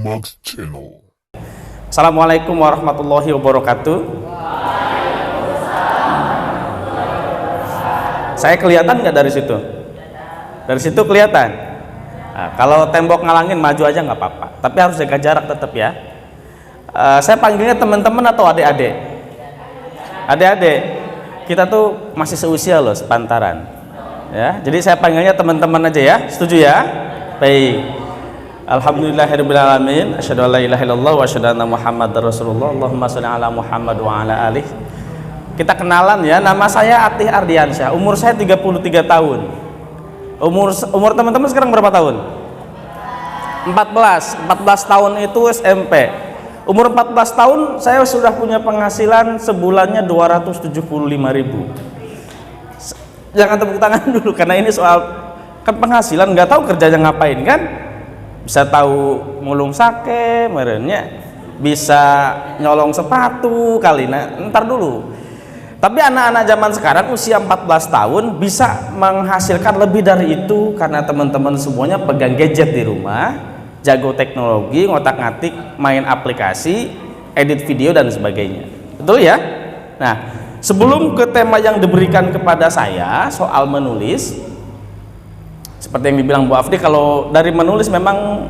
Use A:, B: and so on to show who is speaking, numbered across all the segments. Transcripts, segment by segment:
A: Max Channel.
B: Assalamualaikum warahmatullahi wabarakatuh. Saya kelihatan nggak dari situ? Dari situ kelihatan. Nah, kalau tembok ngalangin maju aja nggak apa-apa, tapi harus jaga jarak tetap ya. Saya panggilnya teman-teman atau adik-adik? Adik-adik. Kita tuh masih seusia loh, sepantaran. Ya, jadi saya panggilnya teman-teman aja ya. Setuju ya? Baik. Alhamdulillahirrabbilalamin. Asyhadu an la ilaha illallah wa asyhadu anna Muhammadar Rasulullah. Allahumma shalli ala Muhammad wa ala alihi. Kita kenalan ya. Nama saya Atih Ardiansyah. Umur saya 33 tahun. Umur teman-teman sekarang berapa tahun? 14 tahun itu SMP. Umur 14 tahun saya sudah punya penghasilan sebulannya 275.000. Jangan tepuk tangan dulu karena ini soal kan penghasilan, nggak tahu kerjanya ngapain kan. Bisa tahu ngulung sake merenya, bisa nyolong sepatu kali. Nah, ntar dulu. Tapi anak-anak zaman sekarang usia 14 tahun bisa menghasilkan lebih dari itu karena teman-teman semuanya pegang gadget di rumah, jago teknologi, ngotak-ngatik, main aplikasi, edit video dan sebagainya. Betul ya? Nah, sebelum ke tema yang diberikan kepada saya soal menulis, seperti yang dibilang Bu Afdi, kalau dari menulis memang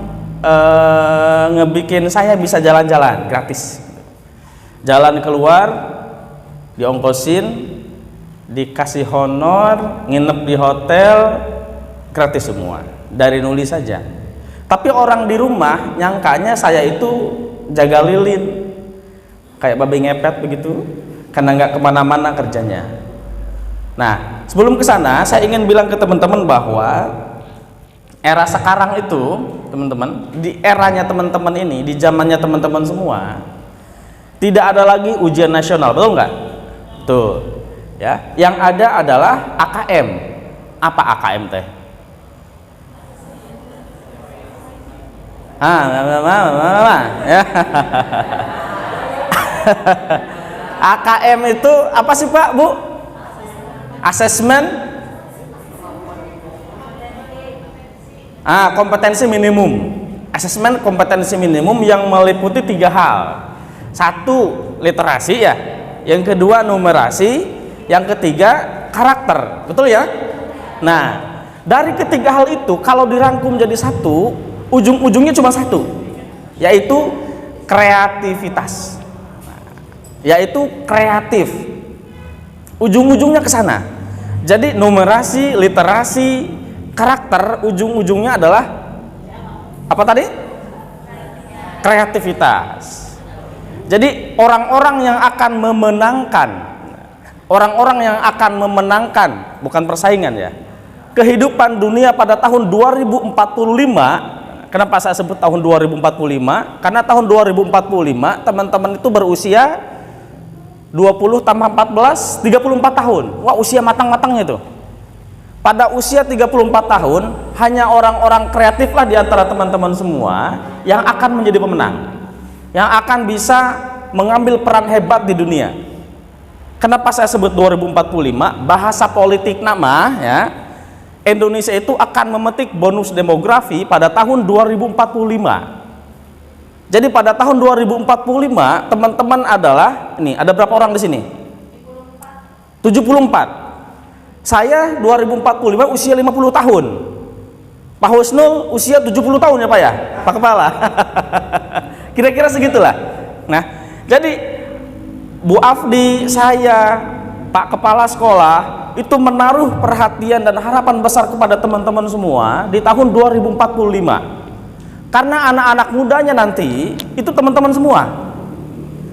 B: ngebikin saya bisa jalan-jalan gratis. Jalan keluar, diongkosin, dikasih honor, nginep di hotel, gratis semua. Dari nulis saja. Tapi orang di rumah nyangkanya saya itu jaga lilin, kayak babi ngepet begitu, karena nggak kemana-mana kerjanya. Nah, sebelum ke sana, saya ingin bilang ke teman-teman bahwa era sekarang itu, teman-teman, di eranya teman-teman ini, di zamannya teman-teman semua, tidak ada lagi ujian nasional, betul nggak? Tuh, ya. Yang ada adalah AKM. Apa AKM teh? Ya. AKM itu apa sih Pak, Bu? Asesmen kompetensi minimum. Asesmen kompetensi minimum yang meliputi 3 hal. 1, literasi ya. Yang kedua, numerasi. Yang ketiga, karakter. Betul ya? Nah, dari ketiga hal itu kalau dirangkum jadi satu, ujung-ujungnya cuma satu, yaitu kreativitas. Yaitu kreatif. Ujung-ujungnya ke sana. Jadi numerasi, literasi, karakter, ujung-ujungnya adalah apa tadi? Kreativitas. Jadi orang-orang yang akan memenangkan, bukan persaingan ya, kehidupan dunia pada tahun 2045. Kenapa saya sebut tahun 2045? Karena tahun 2045 teman-teman itu berusia 20 tambah 14, 34 tahun. Wah, usia matang-matangnya itu. Pada usia 34 tahun, hanya orang-orang kreatif lah di antara teman-teman semua yang akan menjadi pemenang, yang akan bisa mengambil peran hebat di dunia. Kenapa saya sebut 2045? Bahasa politik nama ya, Indonesia itu akan memetik bonus demografi pada tahun 2045. Jadi pada tahun 2045 teman-teman adalah, ini ada berapa orang di sini? 74. Saya 2045 usia 50 tahun. Pak Husnul usia 70 tahun ya Pak ya? Pak Kepala. Kira-kira segitulah. Nah, jadi Bu Afdi, saya, Pak Kepala Sekolah itu menaruh perhatian dan harapan besar kepada teman-teman semua di tahun 2045. Karena anak-anak mudanya nanti itu teman-teman semua.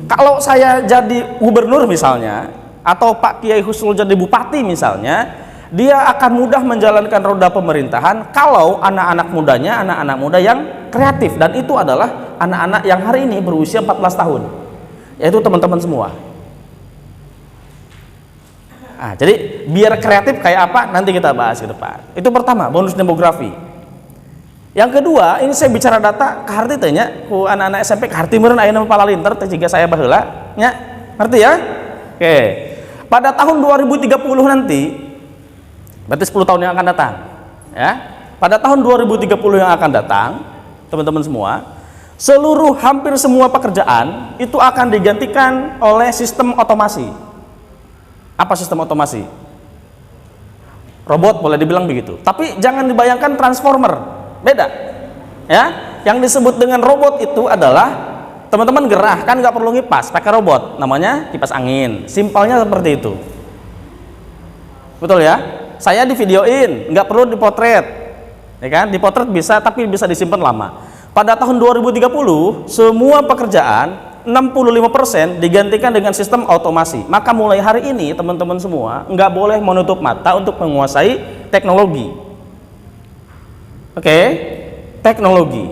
B: Kalau saya jadi gubernur misalnya, atau Pak Kiai Husnul jadi bupati misalnya, dia akan mudah menjalankan roda pemerintahan kalau anak-anak mudanya anak-anak muda yang kreatif, dan itu adalah anak-anak yang hari ini berusia 14 tahun, yaitu teman-teman semua. Jadi biar kreatif kayak apa nanti kita bahas ke depan. Itu pertama, bonus demografi. Yang kedua, ini saya bicara data ke harti tanya ku anak-anak SMP ke harti meureun aya nama palalinter teh jiga saya baheula nya. Ngerti ya? Oke. Pada tahun 2030 nanti, berarti 10 tahun yang akan datang ya. Pada tahun 2030 yang akan datang, teman-teman semua, hampir semua pekerjaan itu akan digantikan oleh sistem otomasi. Apa sistem otomasi? Robot, boleh dibilang begitu. Tapi jangan dibayangkan transformer, beda. Ya, yang disebut dengan robot itu adalah teman-teman gerah kan nggak perlu ngipas, pakai robot, namanya kipas angin. Simpelnya seperti itu. Betul ya? Saya di videoin, nggak perlu dipotret, ya kan? Dipotret bisa, tapi bisa disimpan lama. Pada tahun 2030, semua pekerjaan 65% digantikan dengan sistem otomasi. Maka mulai hari ini, teman-teman semua nggak boleh menutup mata untuk menguasai teknologi. Oke? Teknologi.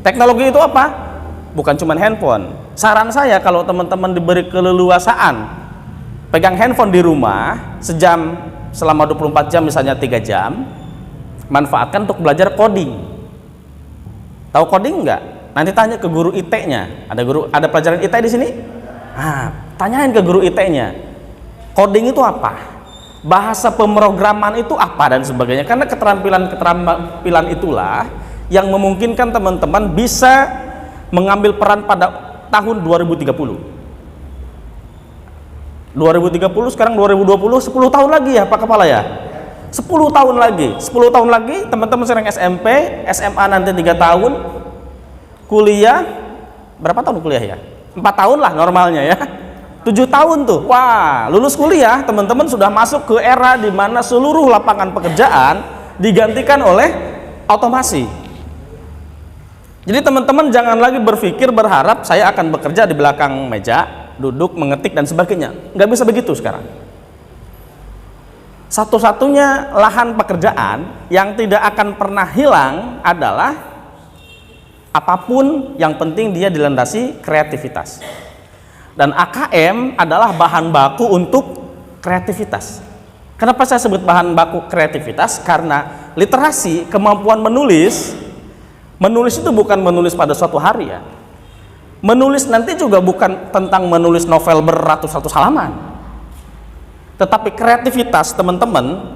B: Teknologi itu apa? Bukan cuma handphone. Saran saya kalau teman-teman diberi keleluasaan, pegang handphone di rumah sejam selama 24 jam, misalnya 3 jam, manfaatkan untuk belajar coding. Tahu coding nggak? Nanti tanya ke guru IT-nya. Ada pelajaran IT di sini? Nah, tanyain ke guru IT-nya. Coding itu apa? Bahasa pemrograman itu apa dan sebagainya. Karena keterampilan itulah yang memungkinkan teman-teman bisa mengambil peran pada tahun 2030. 2030 sekarang 2020, 10 tahun lagi ya Pak Kepala ya. 10 tahun lagi, 10 tahun lagi teman-teman sekarang SMP, SMA nanti 3 tahun, kuliah berapa tahun kuliah ya? 4 tahun lah normalnya ya. 7 tahun tuh, wah lulus kuliah teman-teman sudah masuk ke era di mana seluruh lapangan pekerjaan digantikan oleh otomasi. Jadi teman-teman jangan lagi berpikir berharap saya akan bekerja di belakang meja, duduk, mengetik dan sebagainya. Nggak bisa begitu sekarang. Satu-satunya lahan pekerjaan yang tidak akan pernah hilang adalah apapun yang penting dia dilandasi kreativitas. Dan AKM adalah bahan baku untuk kreativitas. Kenapa saya sebut bahan baku kreativitas? Karena literasi, kemampuan menulis itu bukan menulis pada suatu hari ya. Menulis nanti juga bukan tentang menulis novel beratus-ratus halaman. Tetapi kreativitas teman-teman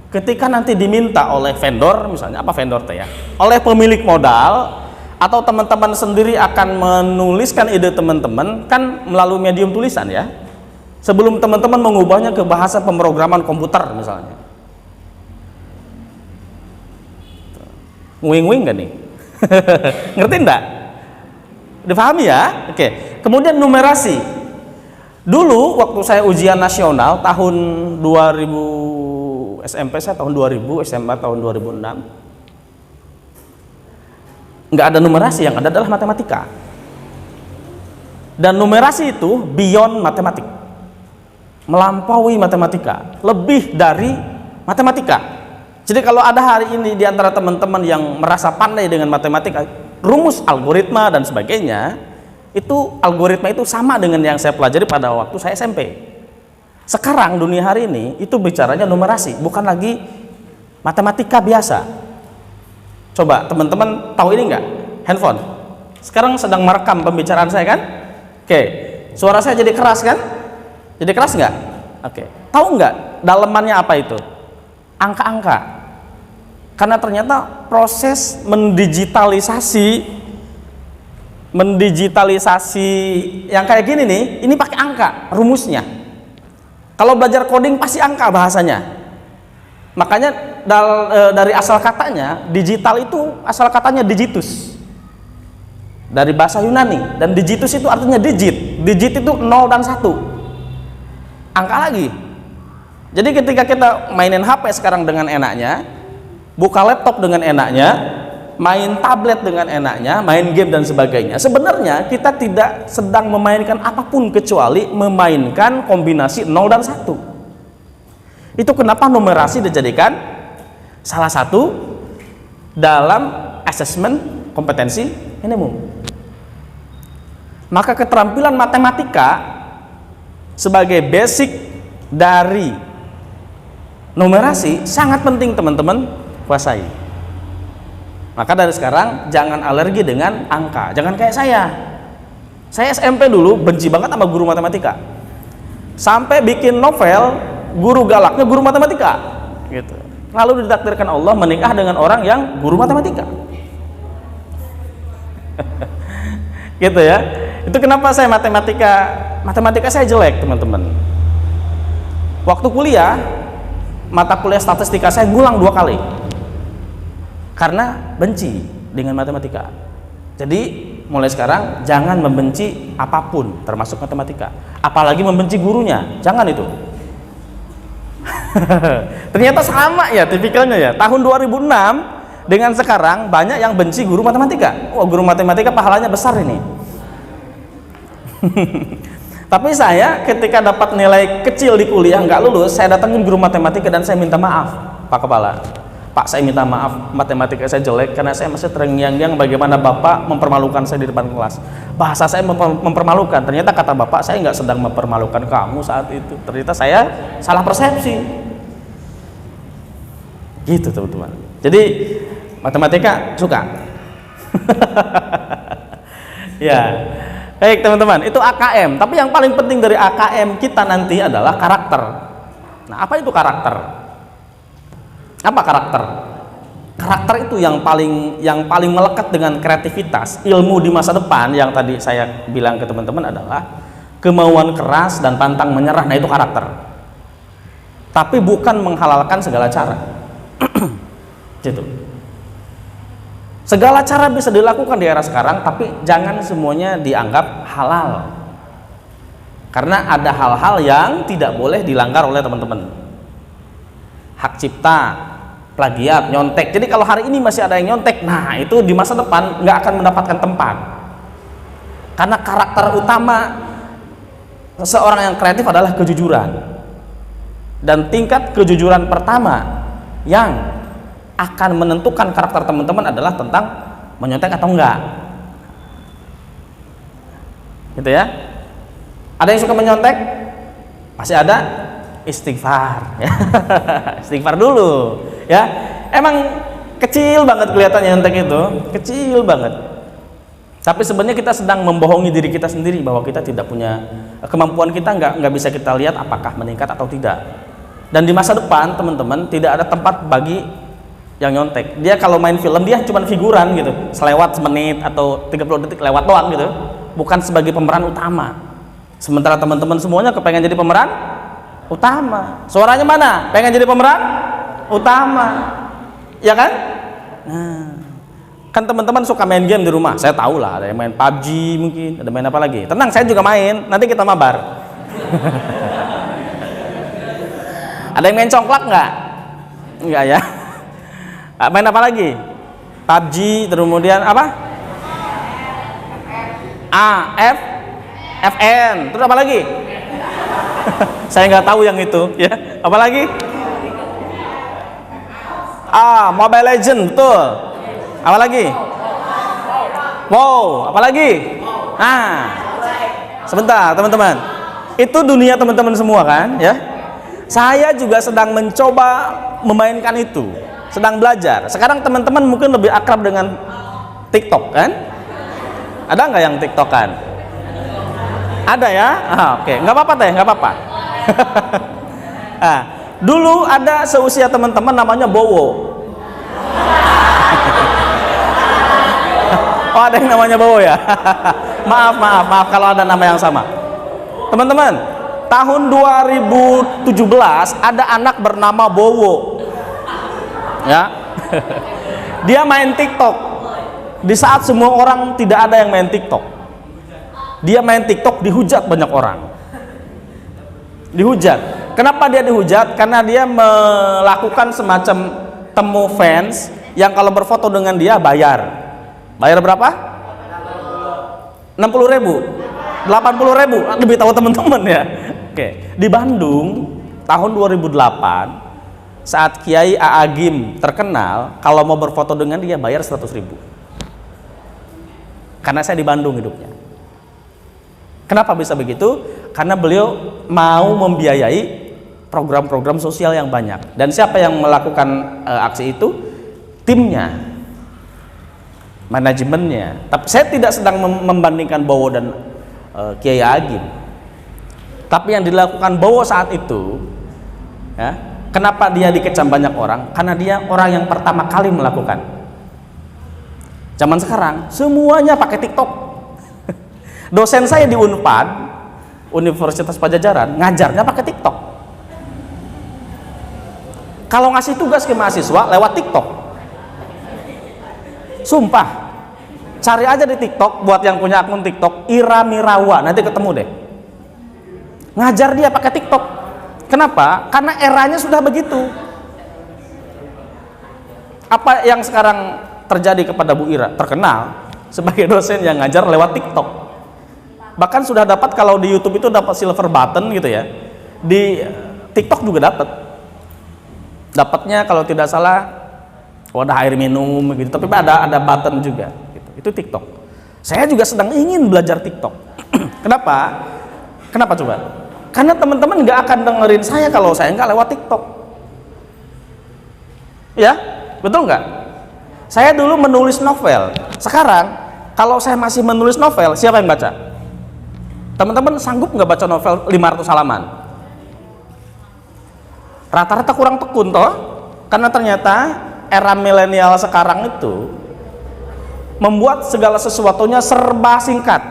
B: ketika nanti diminta oleh vendor, misalnya apa vendor teh ya, oleh pemilik modal, atau teman-teman sendiri akan menuliskan ide teman-teman kan melalui medium tulisan ya, sebelum teman-teman mengubahnya ke bahasa pemrograman komputer misalnya. Wing-wing gak nih? Ngerti enggak? Dipahami ya? Oke. Kemudian numerasi. Dulu waktu saya ujian nasional tahun 2000, SMP saya tahun 2000, SMA tahun 2006, nggak ada numerasi, yang ada adalah matematika. Dan numerasi itu beyond matematik, melampaui matematika, lebih dari matematika. Jadi kalau ada hari ini di antara teman-teman yang merasa pandai dengan matematika, rumus algoritma dan sebagainya, itu algoritma itu sama dengan yang saya pelajari pada waktu saya SMP. Sekarang dunia hari ini itu bicaranya numerasi, bukan lagi matematika biasa. Coba teman-teman tahu ini enggak? Handphone sekarang sedang merekam pembicaraan saya kan? Oke, suara saya jadi keras kan? Jadi keras enggak? Oke, tahu enggak dalemannya apa itu? Angka-angka. Karena ternyata proses mendigitalisasi yang kayak gini nih, ini pakai angka rumusnya. Kalau belajar coding pasti angka bahasanya. Makanya dari asal katanya digital itu asal katanya digitus, dari bahasa Yunani, dan digitus itu artinya digit. Digit itu 0 dan 1, angka lagi. Jadi ketika kita mainin HP sekarang dengan enaknya, buka laptop dengan enaknya, main tablet dengan enaknya, main game dan sebagainya, sebenarnya kita tidak sedang memainkan apapun kecuali memainkan kombinasi 0 dan 1. Itu kenapa numerasi dijadikan salah satu dalam asesmen kompetensi minimum. Maka keterampilan matematika sebagai basic dari numerasi sangat penting teman-teman kuasai. Maka dari sekarang jangan alergi dengan angka, jangan kayak saya. Saya SMP dulu benci banget sama guru matematika. Sampai bikin novel, guru galaknya guru matematika gitu. Lalu ditakdirkan Allah menikah dengan orang yang guru matematika. Gitu ya. Itu kenapa saya matematika saya jelek, teman-teman. Waktu kuliah, mata kuliah statistika saya ngulang 2 kali karena benci dengan matematika. Jadi mulai sekarang jangan membenci apapun termasuk matematika, apalagi membenci gurunya, jangan itu. Ternyata sama ya tipikalnya ya. Tahun 2006 dengan sekarang banyak yang benci guru matematika. Oh, guru matematika pahalanya besar ini. Tapi saya ketika dapat nilai kecil di kuliah nggak lulus, saya datangin guru matematika dan saya minta maaf, Pak Kepala. Pak, saya minta maaf, matematika saya jelek karena saya masih terngiang-ngiang bagaimana Bapak mempermalukan saya di depan kelas. Bahasa saya mempermalukan. Ternyata kata Bapak, saya nggak sedang mempermalukan kamu saat itu. Ternyata saya salah persepsi. Gitu, teman-teman. Jadi matematika suka. Ya. Baik, teman-teman, itu AKM. Tapi yang paling penting dari AKM kita nanti adalah karakter. Nah, apa itu karakter? Apa karakter? Karakter itu yang paling melekat dengan kreativitas. Ilmu di masa depan yang tadi saya bilang ke teman-teman adalah kemauan keras dan pantang menyerah. Nah, itu karakter. Tapi bukan menghalalkan segala cara. Gitu. Segala cara bisa dilakukan di era sekarang, tapi jangan semuanya dianggap halal. Karena ada hal-hal yang tidak boleh dilanggar oleh teman-teman. Hak cipta, plagiat, nyontek. Jadi kalau hari ini masih ada yang nyontek, nah itu di masa depan nggak akan mendapatkan tempat. Karena karakter utama seorang yang kreatif adalah kejujuran. Dan tingkat kejujuran pertama yang akan menentukan karakter teman-teman adalah tentang menyontek atau enggak. Gitu ya. Ada yang suka menyontek? Masih ada? Istighfar. Istighfar dulu ya. Emang kecil banget kelihatannya nyontek itu, kecil banget. Tapi sebenarnya kita sedang membohongi diri kita sendiri bahwa kita tidak punya kemampuan, kita nggak bisa kita lihat apakah meningkat atau tidak. Dan di masa depan teman-teman tidak ada tempat bagi yang nyontek. Dia kalau main film dia cuma figuran gitu, selewat semenit atau 30 detik lewat doang gitu, bukan sebagai pemeran utama. Sementara teman-teman semuanya kepengen jadi pemeran utama. Suaranya mana? Pengen jadi pemeran utama, ya kan? Nah, kan teman-teman suka main game di rumah, saya tahu lah, ada yang main PUBG mungkin, ada main apa lagi. Tenang, saya juga main, nanti kita mabar. Ada yang main congklak nggak? Enggak ya. Main apa lagi? PUBG, kemudian apa? FN, terus apa lagi? Saya nggak tahu yang itu ya. Apa lagi? Mobile Legend, betul. Apa lagi? Wow, apa lagi? Sebentar teman-teman, itu dunia teman-teman semua kan ya. Saya juga sedang mencoba memainkan itu, sedang belajar. Sekarang teman-teman mungkin lebih akrab dengan TikTok kan? Ada nggak yang TikTokan? Ada ya? Oke. Nggak apa-apa teh, nggak apa-apa. Dulu ada seusia teman-teman namanya Bowo. Oh, ada yang namanya Bowo ya? maaf kalau ada nama yang sama. Teman-teman, tahun 2017 ada anak bernama Bowo. Ya. Dia main TikTok. Di saat semua orang tidak ada yang main TikTok. Dia main TikTok, dihujat banyak orang. Dihujat. Kenapa dia dihujat? Karena dia melakukan semacam temu fans yang kalau berfoto dengan dia bayar. Bayar berapa? 60.000, 80.000. Lebih tahu teman-teman ya. Oke. Di Bandung tahun 2008 saat Kiai A'agim terkenal, kalau mau berfoto dengan dia bayar 100.000. Karena saya di Bandung hidupnya. Kenapa bisa begitu? Karena beliau mau membiayai program-program sosial yang banyak. Dan siapa yang melakukan aksi itu? Timnya, manajemennya. Tapi saya tidak sedang membandingkan Bowo dan Kiai Agim. Tapi yang dilakukan Bowo saat itu, ya, kenapa dia dikecam banyak orang? Karena dia orang yang pertama kali melakukan. Zaman sekarang semuanya pakai TikTok. Dosen saya di Unpad, Universitas Pajajaran, ngajarnya pakai TikTok. Kalau ngasih tugas ke mahasiswa lewat TikTok. Sumpah. Cari aja di TikTok, buat yang punya akun TikTok, Ira Mirawa, nanti ketemu deh. Ngajar dia pakai TikTok. Kenapa? Karena eranya sudah begitu. Apa yang sekarang terjadi kepada Bu Ira? Terkenal sebagai dosen yang ngajar lewat TikTok. Bahkan sudah dapat, kalau di YouTube itu dapat silver button gitu ya. Di TikTok juga dapat. Dapatnya kalau tidak salah wadah air minum gitu, tapi ada button juga gitu. Itu TikTok. Saya juga sedang ingin belajar TikTok. Kenapa? Kenapa coba? Karena teman-teman nggak akan dengerin saya kalau saya nggak lewat TikTok. Ya, betul nggak? Saya dulu menulis novel. Sekarang kalau saya masih menulis novel, siapa yang baca? Teman-teman sanggup nggak baca novel 500 halaman? Rata-rata kurang tekun toh, karena ternyata era milenial sekarang itu membuat segala sesuatunya serba singkat.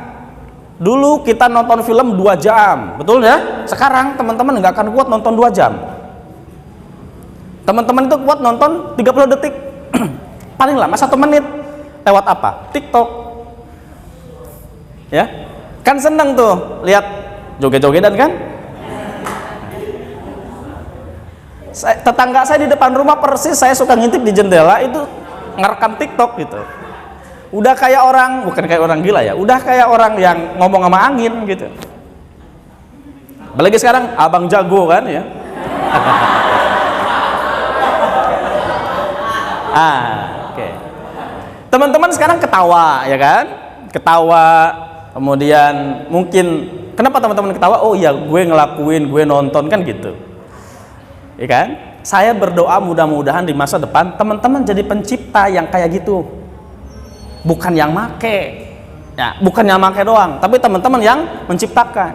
B: Dulu kita nonton film 2 jam, betul ya? Sekarang teman-teman nggak akan kuat nonton 2 jam. Teman-teman itu kuat nonton 30 detik, paling lama 1 menit. Lewat apa? TikTok. Ya, kan seneng tuh lihat joget-jogetan kan? Tetangga saya di depan rumah persis saya suka ngintip di jendela itu ngerekam TikTok gitu. Udah kayak orang, bukan kayak orang gila ya, udah kayak orang yang ngomong sama angin gitu. Apalagi sekarang abang jago kan ya. Oke. Teman-teman sekarang ketawa ya kan? Ketawa, kemudian mungkin kenapa teman-teman ketawa? Oh iya, gue ngelakuin, gue nonton kan gitu. Ya kan? Saya berdoa mudah-mudahan di masa depan teman-teman jadi pencipta yang kayak gitu. Bukan yang make. Ya, bukan yang make doang, tapi teman-teman yang menciptakan.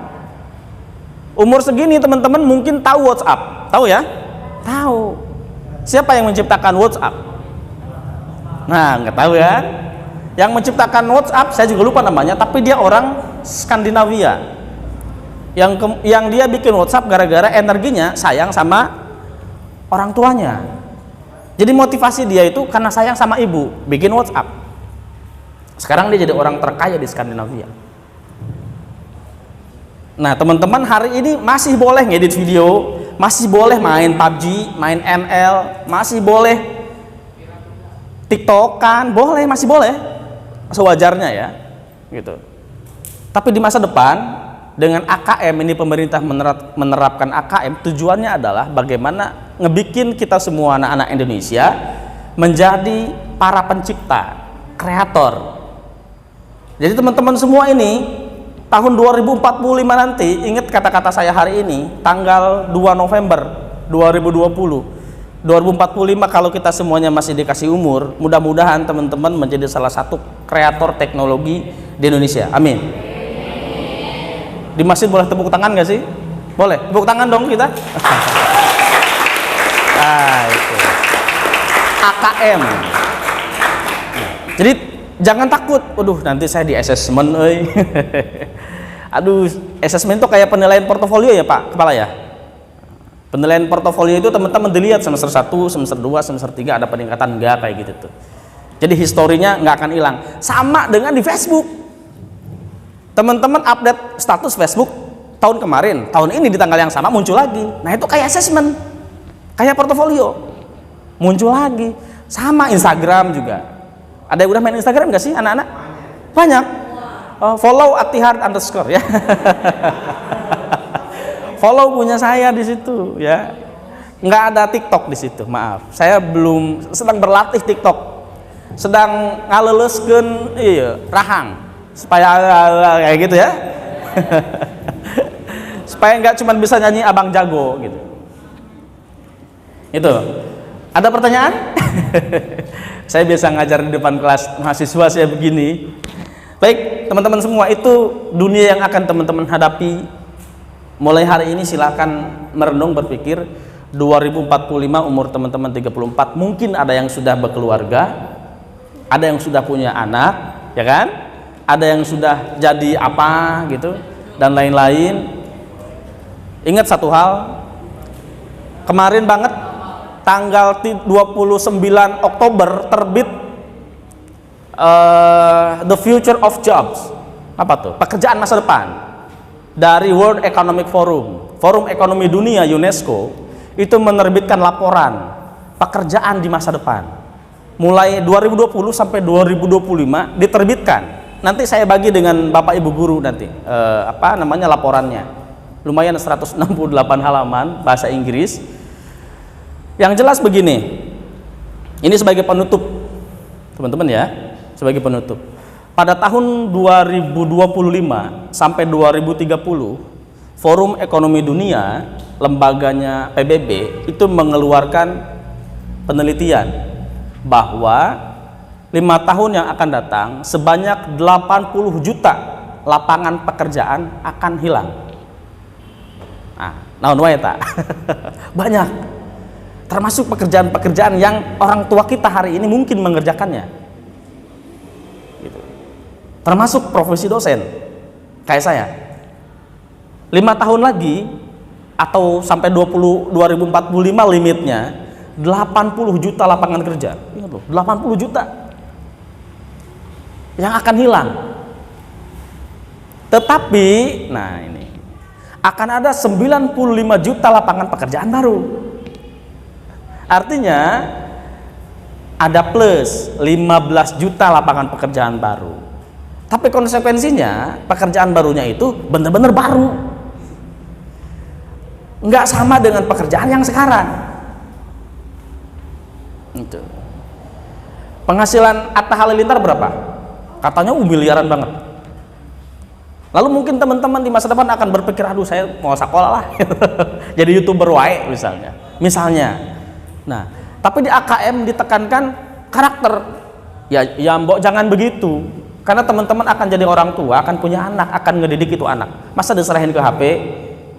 B: Umur segini teman-teman mungkin tahu WhatsApp. Tahu ya? Tahu. Siapa yang menciptakan WhatsApp? Nah, nggak tahu ya. Yang menciptakan WhatsApp saya juga lupa namanya, tapi dia orang Skandinavia. Yang dia bikin WhatsApp gara-gara energinya sayang sama orang tuanya. Jadi motivasi dia itu karena sayang sama ibu, bikin WhatsApp. Sekarang dia jadi orang terkaya di Skandinavia. Nah, teman-teman hari ini masih boleh ngedit video, masih boleh main PUBG, main ML, masih boleh TikTokan, boleh, masih boleh. Sewajarnya ya, gitu. Tapi di masa depan dengan AKM ini pemerintah menerapkan AKM, tujuannya adalah bagaimana ngebikin kita semua anak-anak Indonesia menjadi para pencipta, kreator. Jadi teman-teman semua ini tahun 2045 nanti, ingat kata-kata saya hari ini, tanggal 2 November 2020, 2045 kalau kita semuanya masih dikasih umur, mudah-mudahan teman-teman menjadi salah satu kreator teknologi di Indonesia. Amin. Di masjid boleh tepuk tangan gak sih? Boleh, tepuk tangan dong kita. Itu AKM. Jadi jangan takut, waduh nanti saya di assessment, aduh, assessment itu kayak penilaian portofolio ya Pak Kepala ya. Penilaian portofolio itu teman-teman dilihat semester 1, semester 2, semester 3 ada peningkatan enggak kayak gitu tuh. Jadi historinya nggak akan hilang. Sama dengan di Facebook. Teman-teman update status Facebook tahun kemarin, tahun ini di tanggal yang sama muncul lagi. Nah itu kayak assessment, kayak portofolio, muncul lagi. Sama Instagram juga. Ada yang udah main Instagram gak sih anak-anak? Banyak. Follow @tihard_ ya. Follow punya saya di situ ya. Nggak ada TikTok di situ, maaf. Saya belum, sedang berlatih TikTok. Sedang ngaleleskeun rahang supaya kayak gitu ya. Supaya nggak cuma bisa nyanyi abang jago gitu. Itu. Ada pertanyaan? Saya biasa ngajar di depan kelas mahasiswa saya begini. Baik, teman-teman semua, itu dunia yang akan teman-teman hadapi. Mulai hari ini silakan merenung, berpikir 2045 umur teman-teman 34, mungkin ada yang sudah berkeluarga, ada yang sudah punya anak, ya kan? ada yang sudah jadi apa gitu dan lain-lain. Ingat satu hal, kemarin banget tanggal 29 Oktober terbit The Future of Jobs. Apa tuh? Pekerjaan masa depan dari World Economic Forum, Forum Ekonomi Dunia UNESCO, itu menerbitkan laporan pekerjaan di masa depan. Mulai 2020 sampai 2025 diterbitkan. Nanti saya bagi dengan Bapak Ibu guru nanti laporannya. Lumayan 168 halaman bahasa Inggris. Yang jelas begini. Ini sebagai penutup, teman-teman ya, sebagai penutup. Pada tahun 2025 sampai 2030, Forum Ekonomi Dunia, lembaganya PBB, itu mengeluarkan penelitian bahwa 5 tahun yang akan datang sebanyak 80 juta lapangan pekerjaan akan hilang. Naon wae ta? Banyak. Termasuk pekerjaan-pekerjaan yang orang tua kita hari ini mungkin mengerjakannya. Gitu. Termasuk profesi dosen kayak saya. 5 tahun lagi atau sampai 2045 limitnya 80 juta lapangan kerja. Ingat loh, 80 juta yang akan hilang. Tetapi, nah ini akan ada 95 juta lapangan pekerjaan baru. Artinya ada plus 15 juta lapangan pekerjaan baru. Tapi konsekuensinya pekerjaan barunya itu benar-benar baru. Nggak sama dengan pekerjaan yang sekarang. Itu. Penghasilan Atta Halilintar berapa? Katanya miliaran banget. Lalu mungkin teman-teman di masa depan akan berpikir, aduh saya mau sekolah lah jadi YouTuber wae misalnya. Nah, tapi di AKM ditekankan karakter. Ya mbok jangan begitu. Karena teman-teman akan jadi orang tua, akan punya anak, akan ngedidik itu anak. Masa diserahin ke HP,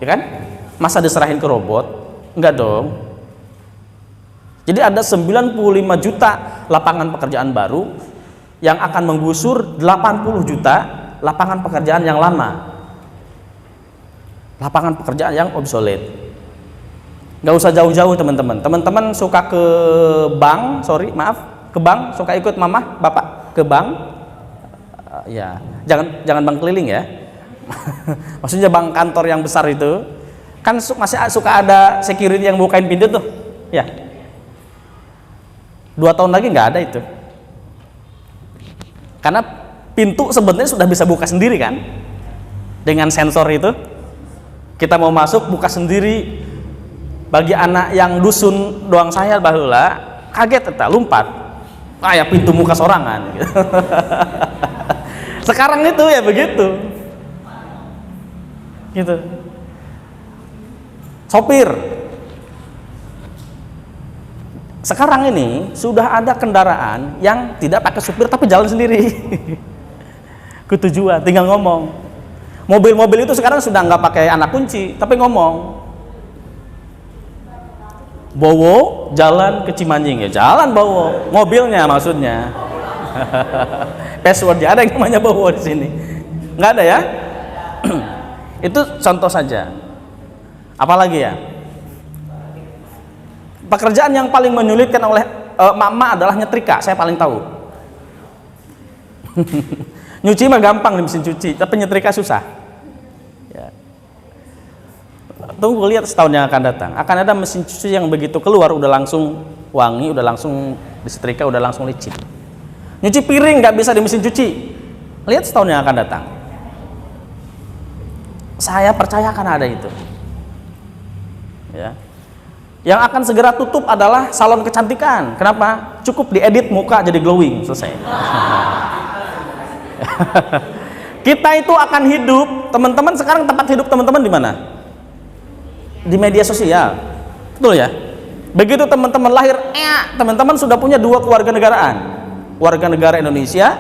B: ya kan? Masa diserahin ke robot? Enggak dong. Jadi ada 95 juta lapangan pekerjaan baru yang akan menggusur 80 juta lapangan pekerjaan yang lama. Lapangan pekerjaan yang obsolete. Nggak usah jauh-jauh teman-teman. Teman-teman suka ke bank, ke bank, suka ikut mamah, bapak ke bank? Ya, jangan bank keliling ya. Maksudnya bank kantor yang besar itu. Kan masih suka ada security yang bukain pintu tuh. Ya. 2 tahun lagi nggak ada itu, karena pintu sebenarnya sudah bisa buka sendiri kan, dengan sensor itu. Kita mau masuk buka sendiri. Bagi anak yang dusun doang saya bahula kaget eta lompat, kayak pintu muka sorangan. Gitu. Sekarang itu ya begitu, gitu. Sopir. Sekarang ini sudah ada kendaraan yang tidak pakai supir tapi jalan sendiri. Ke tujuan, tinggal ngomong. Mobil-mobil itu sekarang sudah nggak pakai anak kunci, tapi ngomong. Bowo jalan ke Cimanjing, ya jalan Bowo, mobilnya maksudnya. Passwordnya ada yang namanya Bowo di sini, nggak ada ya? Itu contoh saja. Apalagi ya? Pekerjaan yang paling menyulitkan oleh mama adalah nyetrika, saya paling tahu. Nyuci mah gampang di mesin cuci, tapi nyetrika susah. Ya. Tunggu lihat setahun yang akan datang, akan ada mesin cuci yang begitu keluar udah langsung wangi, udah langsung disetrika, udah langsung licin. Nyuci piring nggak bisa di mesin cuci, lihat setahun yang akan datang. Saya percaya akan ada itu. Ya. Yang akan segera tutup adalah salon kecantikan. Kenapa? Cukup diedit muka jadi glowing, selesai. Kita itu akan hidup, teman-teman. Sekarang tempat hidup teman-teman di mana? Di media sosial, betul ya? Begitu teman-teman lahir, teman-teman sudah punya 2 keluarga negaraan, warga negara Indonesia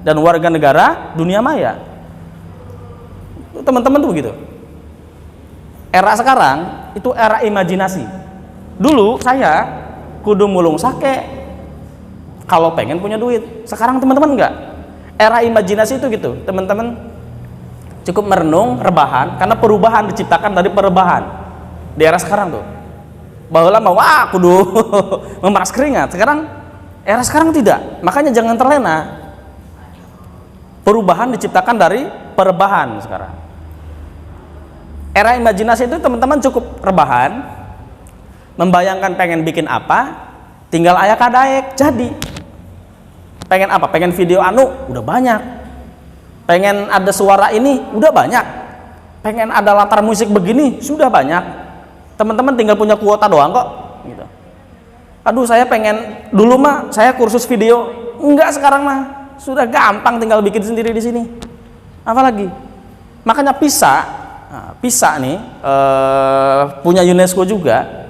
B: dan warga negara dunia maya. Teman-teman tuh begitu. Era sekarang itu era imajinasi. Dulu saya kudu mulung sake kalau pengen punya duit. Sekarang teman-teman enggak. Era imajinasi itu gitu, teman-teman. Cukup merenung, rebahan, karena perubahan diciptakan dari perubahan. Di era sekarang tuh, bahwa lama wah kudu memeras keringat. Sekarang era sekarang tidak. Makanya jangan terlena. Perubahan diciptakan dari perubahan sekarang. Era imajinasi itu teman-teman cukup rebahan, membayangkan pengen bikin apa, tinggal ayak adaek jadi. Pengen apa? Pengen video anu, udah banyak. Pengen ada suara ini, udah banyak. Pengen ada latar musik begini, sudah banyak. Teman-teman tinggal punya kuota doang kok. Gitu. Aduh, saya pengen dulu mah saya kursus video, enggak sekarang mah sudah gampang, tinggal bikin sendiri di sini. Apalagi? Makanya PISA nih punya UNESCO juga.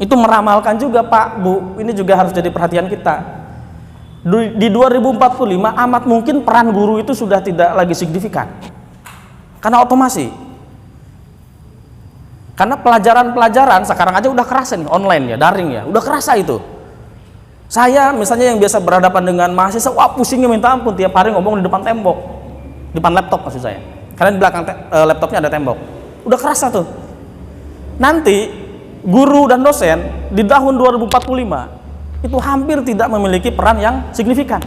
B: Itu meramalkan juga Pak, Bu, ini juga harus jadi perhatian kita. Di 2045 amat mungkin peran guru itu sudah tidak lagi signifikan karena otomasi, karena pelajaran sekarang aja udah kerasa nih, online ya, daring ya, udah kerasa itu. Saya misalnya yang biasa berhadapan dengan mahasiswa, wah pusingnya minta ampun, tiap hari ngomong di depan tembok, di depan laptop maksud saya, karena di belakang laptopnya ada tembok, udah kerasa tuh. Nanti guru dan dosen di tahun 2045 itu hampir tidak memiliki peran yang signifikan,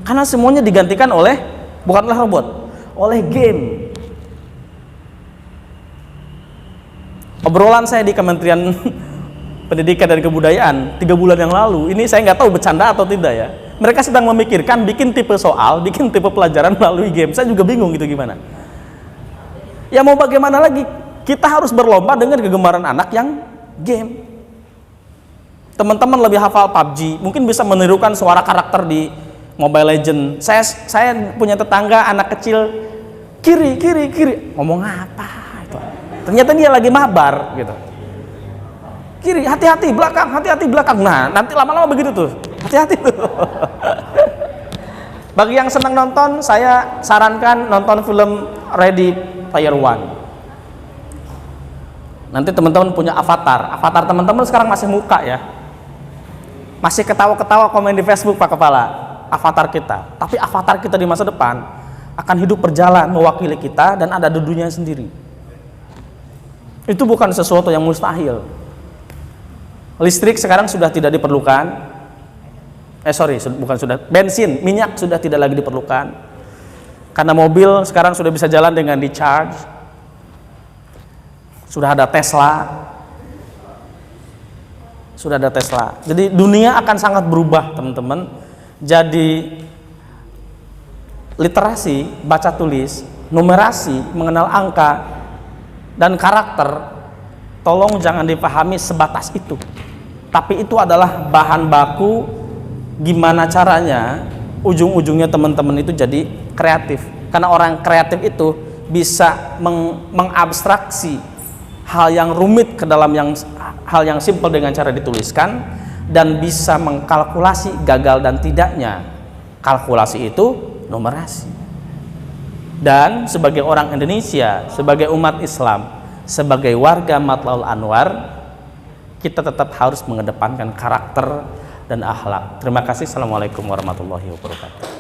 B: karena semuanya digantikan oleh, bukan oleh robot, oleh game. Obrolan saya di Kementerian Pendidikan dan Kebudayaan 3 bulan yang lalu, ini saya nggak tahu bercanda atau tidak ya, mereka sedang memikirkan bikin tipe soal, bikin tipe pelajaran melalui game. Saya juga bingung gitu gimana ya, mau bagaimana lagi, kita harus berlomba dengan kegemaran anak yang game. Teman-teman lebih hafal PUBG, mungkin bisa menirukan suara karakter di Mobile Legend. Saya punya tetangga anak kecil, kiri, ngomong apa itu? Ternyata dia lagi mabar gitu. Kiri, hati-hati, belakang. Nah, nanti lama-lama begitu tuh, hati-hati tuh. Bagi yang senang nonton, saya sarankan nonton film Ready Player One. Nanti teman-teman punya avatar teman-teman sekarang masih muka ya, masih ketawa-ketawa komen di Facebook Pak Kepala, avatar kita. Tapi avatar kita di masa depan akan hidup berjalan mewakili kita dan ada di dunia sendiri. Itu bukan sesuatu yang mustahil. Listrik sekarang sudah tidak diperlukan. Bensin, minyak sudah tidak lagi diperlukan. Karena mobil sekarang sudah bisa jalan dengan di charge. Sudah ada Tesla. Jadi dunia akan sangat berubah teman-teman. Jadi literasi, baca tulis, numerasi, mengenal angka dan karakter, tolong jangan dipahami sebatas itu. Tapi itu adalah bahan baku gimana caranya ujung-ujungnya teman-teman itu jadi kreatif. Karena orang kreatif itu bisa mengabstraksi hal yang rumit ke dalam hal yang simpel dengan cara dituliskan, dan bisa mengkalkulasi gagal dan tidaknya. Kalkulasi itu numerasi. Dan sebagai orang Indonesia, sebagai umat Islam, sebagai warga Matlaul Anwar, kita tetap harus mengedepankan karakter dan akhlak. Terima kasih. Assalamualaikum warahmatullahi wabarakatuh.